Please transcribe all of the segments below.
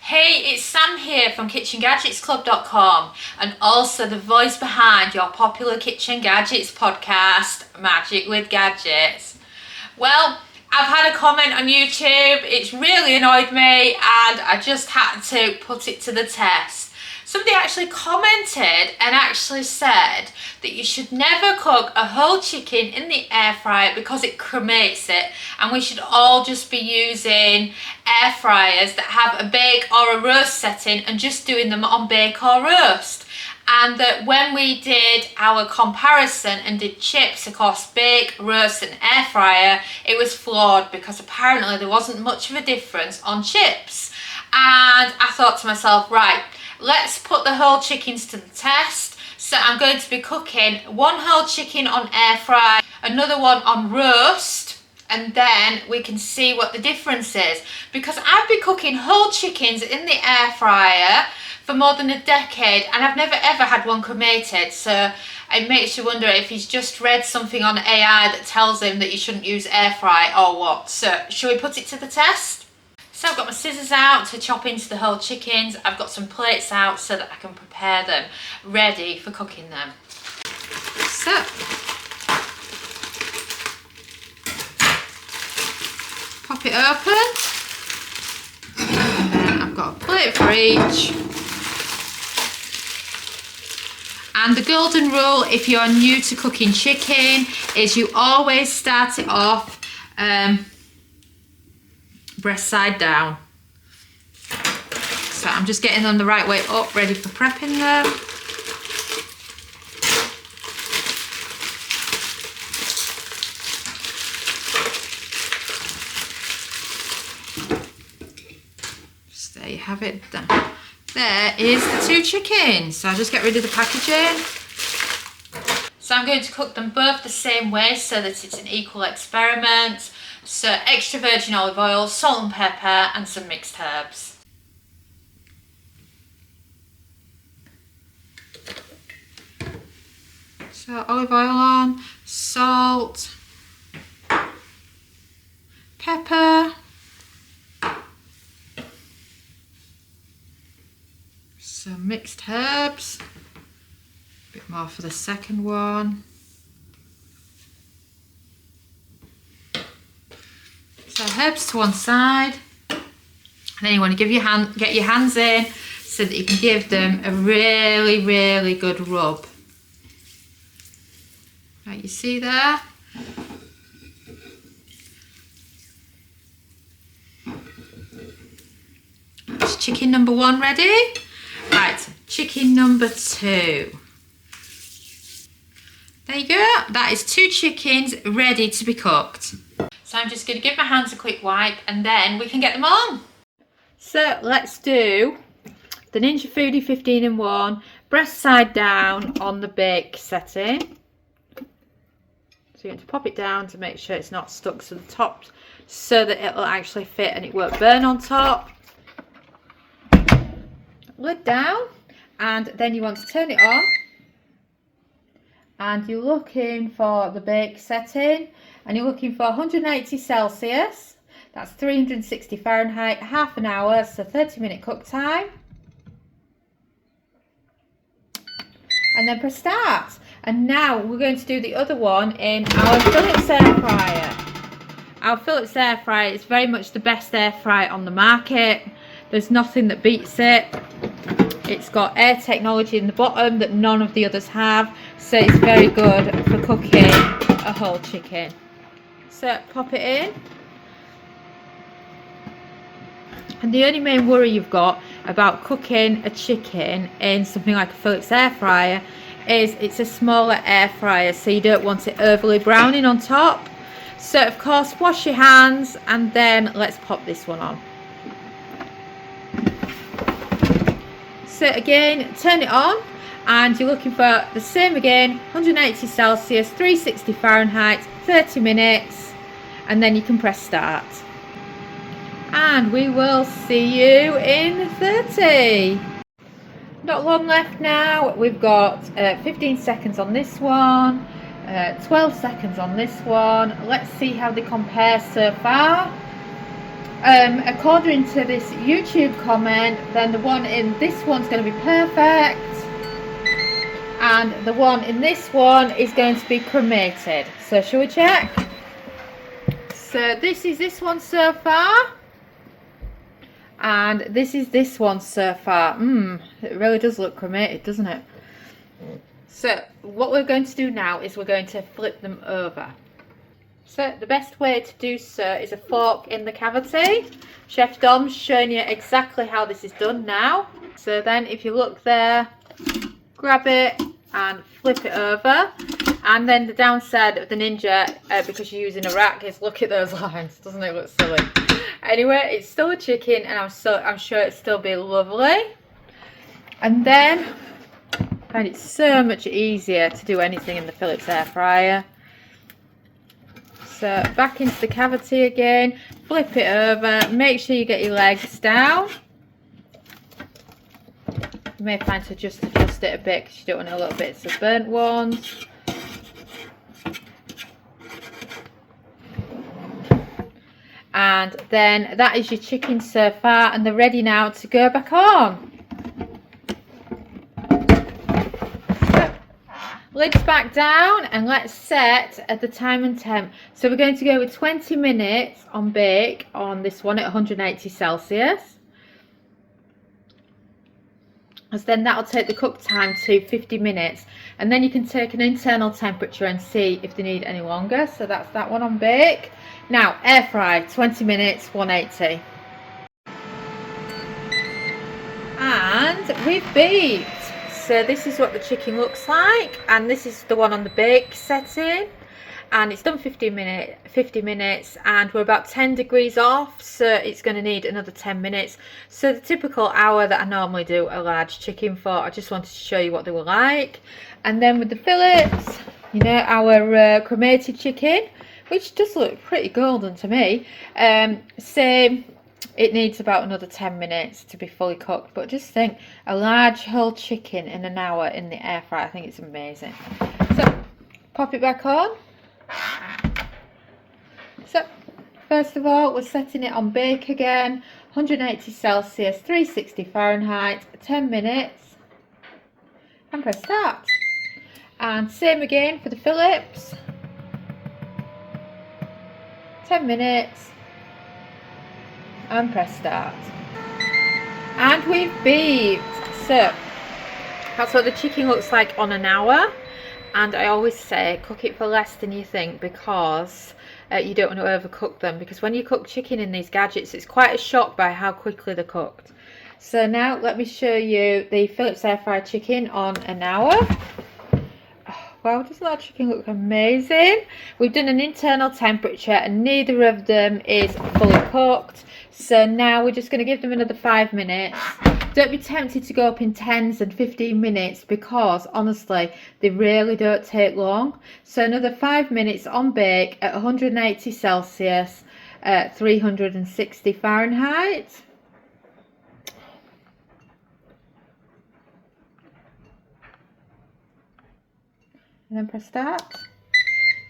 Hey, it's Sam here from KitchenGadgetsClub.com and also the voice behind your popular Kitchen Gadgets podcast, Magic with Gadgets. Well, I've had a comment on YouTube, it's really annoyed me and I just had to put it to the test. Somebody actually commented and actually said that you should never cook a whole chicken in the air fryer because it cremates it, and we should all just be using air fryers that have a bake or a roast setting and just doing them on bake or roast. And that when we did our comparison and did chips across bake, roast and air fryer, it was flawed because apparently there wasn't much of a difference on chips. And I thought to myself, right, let's put the whole chickens to the test. So I'm going to be cooking one whole chicken on air fry, another one on roast, and then we can see what the difference is. Because I've been cooking whole chickens in the air fryer for more than a decade and I've never ever had one cremated, so it makes you wonder if he's just read something on AI that tells him that you shouldn't use air fry or what. So shall we put it to the test? So I've got my scissors out to chop into the whole chickens. I've got some plates out so that I can prepare them ready for cooking them. So pop it open, and then I've got a plate for each. And the golden rule, if you're new to cooking chicken, is you always start it off breast side down. So I'm just getting them the right way up, ready for prepping them. Just there you have it. There is the two chickens. So I'll just get rid of the packaging. So I'm going to cook them both the same way so that it's an equal experiment. So extra virgin olive oil, salt and pepper and some mixed herbs. So olive oil on, salt, pepper, some mixed herbs, a bit more for the second one. So herbs to one side, and then you want to get your hands in so that you can give them a really good rub. Right, you see there? That's chicken number one ready. Right, chicken number two. There you go, that is two chickens ready to be cooked. So I'm just going to give my hands a quick wipe and then we can get them on. So let's do the Ninja Foodie 15 in 1, breast side down on the bake setting. So you're going to pop it down to make sure it's not stuck to the top so that it will actually fit and it won't burn on top. Lid down, and then you want to turn it on. And you're looking for the bake setting, and you're looking for 180 Celsius, that's 360 Fahrenheit, half an hour, so 30-minute cook time. And then press start. And now we're going to do the other one in our Philips air fryer. Our Philips air fryer is very much the best air fryer on the market. There's nothing that beats it. It's got air technology in the bottom that none of the others have, so it's very good for cooking a whole chicken. So pop it in. And the only main worry you've got about cooking a chicken in something like a Philips air fryer is it's a smaller air fryer, so you don't want it overly browning on top. So of course wash your hands, and then let's pop this one on. So again, turn it on, and you're looking for the same again, 180 Celsius, 360 Fahrenheit, 30 minutes, and then you can press start. And we will see you in 30. Not long left now. We've got 15 seconds on this one, 12 seconds on this one. Let's see how they compare so far. According to this YouTube comment, then the one in this one's going to be perfect, and the one in this one is going to be cremated. So shall we check? So this is this one so far, and this is this one so far. It really does look cremated, doesn't it? So what we're going to do now is we're going to flip them over. So the best way to do so is a fork in the cavity. Chef Dom's showing you exactly how this is done now. So then if you look there, grab it and flip it over. And then the downside of the Ninja, because you're using a rack, is look at those lines. Doesn't it look silly? Anyway, it's still a chicken, and I'm sure it'll still be lovely. And then I find it so much easier to do anything in the Philips air fryer. So back into the cavity again, flip it over, make sure you get your legs down. You may find to just adjust it a bit because you don't want a little bits of burnt ones. And then that is your chicken so far, and they're ready now to go back on. Lids back down, and let's set at the time and temp. So we're going to go with 20 minutes on bake on this one at 180 Celsius. As then that'll take the cook time to 50 minutes. And then you can take an internal temperature and see if they need any longer. So that's that one on bake. Now, air fry, 20 minutes, 180. And we've beat. So this is what the chicken looks like, and this is the one on the bake setting, and it's done 50 minutes, and we're about 10 degrees off, so it's going to need another 10 minutes. So the typical hour that I normally do a large chicken for, I just wanted to show you what they were like. And then with the Philips, you know, our cremated chicken, which does look pretty golden to me, same. It needs about another 10 minutes to be fully cooked, but just think, a large whole chicken in an hour in the air fryer, I think it's amazing. So pop it back on. So first of all, we're setting it on bake again, 180 Celsius, 360 Fahrenheit, 10 minutes, and press start. And same again for the Philips, 10 minutes, and press start. And we've beeped. So that's what the chicken looks like on an hour, and I always say cook it for less than you think, because you don't want to overcook them, because when you cook chicken in these gadgets, it's quite a shock by how quickly they're cooked. So now let me show you the Philips air fryer chicken on an hour. Wow, doesn't that chicken look amazing? We've done an internal temperature, and neither of them is fully cooked. So now we're just going to give them another 5 minutes. Don't be tempted to go up in 10s and 15 minutes, because honestly, they really don't take long. So another 5 minutes on bake at 180 Celsius, 360 Fahrenheit. And then press start.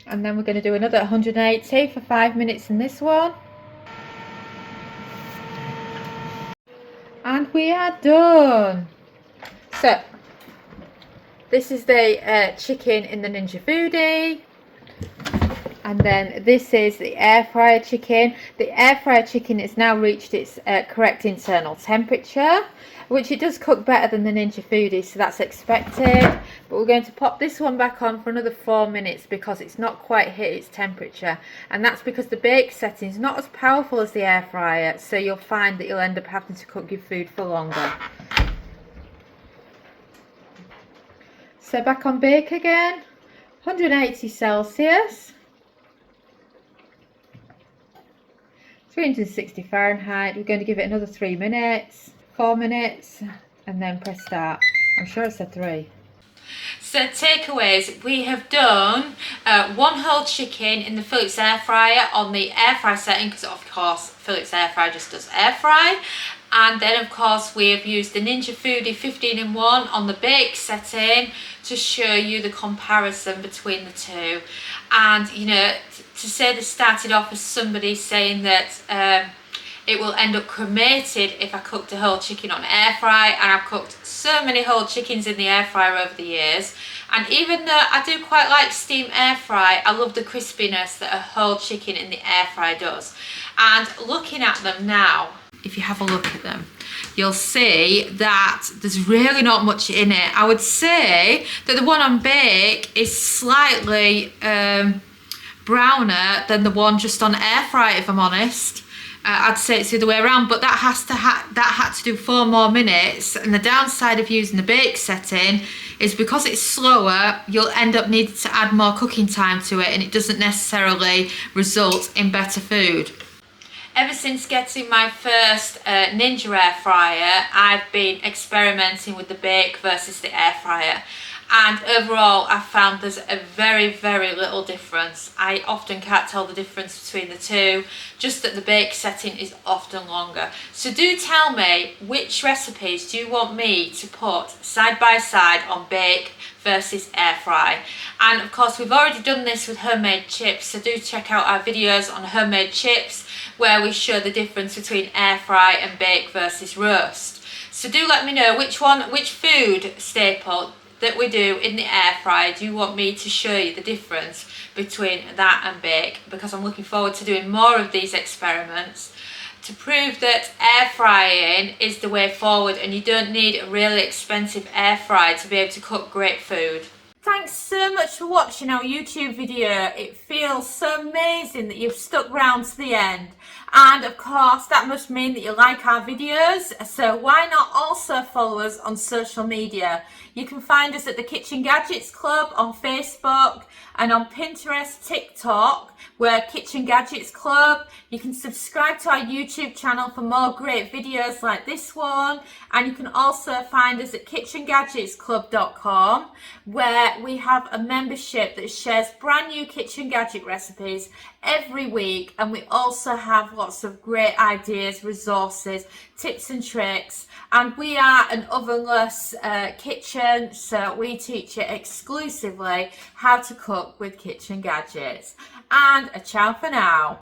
And then we're going to do another 180 for 5 minutes in this one. And we are done. So this is the chicken in the Ninja Foodie, and then this is the air fryer chicken. The air fryer chicken has now reached its correct internal temperature, which it does cook better than the Ninja Foodie, so that's expected. But we're going to pop this one back on for another 4 minutes, because it's not quite hit its temperature, and that's because the bake setting is not as powerful as the air fryer, so you'll find that you'll end up having to cook your food for longer. So back on bake again, 180 Celsius, 360 Fahrenheit. We're going to give it another 3 minutes. 4 minutes, and then press start. I'm sure I said 3. So takeaways, we have done one whole chicken in the Philips air fryer on the air fry setting, because of course Philips air fryer just does air fry. And then of course we have used the Ninja Foodie 15-in-1 on the bake setting to show you the comparison between the two. And you know, to say this started off as somebody saying that it will end up cremated if I cooked a whole chicken on air fry, and I've cooked so many whole chickens in the air fryer over the years. And even though I do quite like steam air fry, I love the crispiness that a whole chicken in the air fry does. And looking at them now, if you have a look at them, you'll see that there's really not much in it. I would say that the one on bake is slightly browner than the one just on air fry, if I'm honest. I'd say it's the other way around, but that had to do 4 more minutes. And the downside of using the bake setting is because it's slower, you'll end up needing to add more cooking time to it, and it doesn't necessarily result in better food. Ever since getting my first Ninja air fryer, I've been experimenting with the bake versus the air fryer. And overall, I've found there's a very, very little difference. I often can't tell the difference between the two, just that the bake setting is often longer. So do tell me, which recipes do you want me to put side by side on bake versus air fry? And of course, we've already done this with homemade chips, so do check out our videos on homemade chips where we show the difference between air fry and bake versus roast. So do let me know which food staple that we do in the air fryer do you want me to show you the difference between that and bake, because I'm looking forward to doing more of these experiments to prove that air frying is the way forward, and you don't need a really expensive air fryer to be able to cook great food. Thanks so much for watching our YouTube video. It feels so amazing that you've stuck around to the end. And of course, that must mean that you like our videos. So why not also follow us on social media? You can find us at the Kitchen Gadgets Club on Facebook and on Pinterest, TikTok. We're Kitchen Gadgets Club. You can subscribe to our YouTube channel for more great videos like this one. And you can also find us at KitchenGadgetsClub.com, where we have a membership that shares brand new kitchen gadget recipes every week. And we also have lots of great ideas, resources, tips and tricks. And we are an ovenless kitchen, so we teach you exclusively how to cook with kitchen gadgets. And a ciao for now.